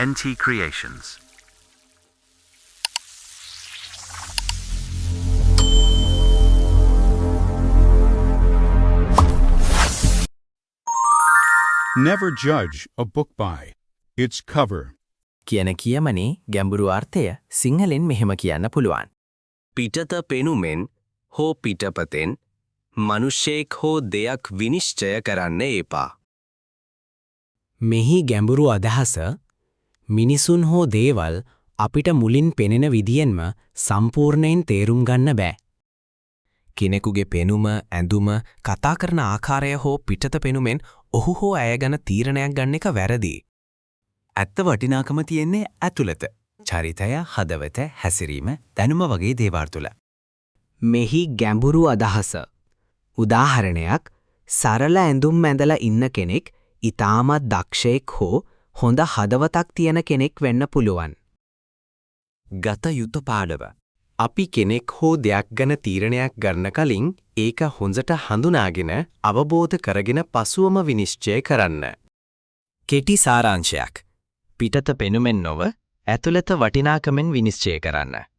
NT Creations. Never judge a book by its cover. කියන කියමනේ ගැඹුරු අර්ථය සිංහලෙන් මෙහෙම කියන්න පුළුවන්. පිටත පෙනුමෙන් හෝ පිටපතෙන් මිනිසෙක් හෝ දෙයක් විනිශ්චය කරන්න එපා. මෙහි ගැඹුරු අදහස මිනිසුන් හෝ දේවල් අපිට මුලින් පෙනෙන විදියෙන්ම සම්පූර්ණයෙන් තේරුම් ගන්න බෑ. කෙනෙකුගේ පෙනුම, ඇඳුම, කතා කරන ආකාරය හෝ පිටත පෙනුමෙන් ඔහු හෝ ඇය ගැන තීරණයක් ගන්න එක වැරදි. ඇත්ත වටිනාකම තියෙන්නේ ඇතුළත. චරිතය, හදවත, හැසිරීම, දැනුම වගේ දේවල් තුල. මෙහි ගැඹුරු අදහස. උදාහරණයක් සරල ඇඳුම් ඇඳලා ඉන්න කෙනෙක් ඊටමත් දක්ෂයෙක් හෝ හොඳ හදවතක් තියෙන කෙනෙක් වෙන්න පුළුවන්. ගත යුතු පාඩම. අපි කෙනෙක් හෝ දෙයක් ගැන තීරණයක් ගන්න කලින් ඒක හොඳට හඳුනාගෙන අවබෝධ කරගෙන පසුවම විනිශ්චය කරන්න. කෙටි සාරාංශයක්. පිටත පෙනුමෙන් නොව ඇතුළත වටිනාකමෙන් විනිශ්චය කරන්න.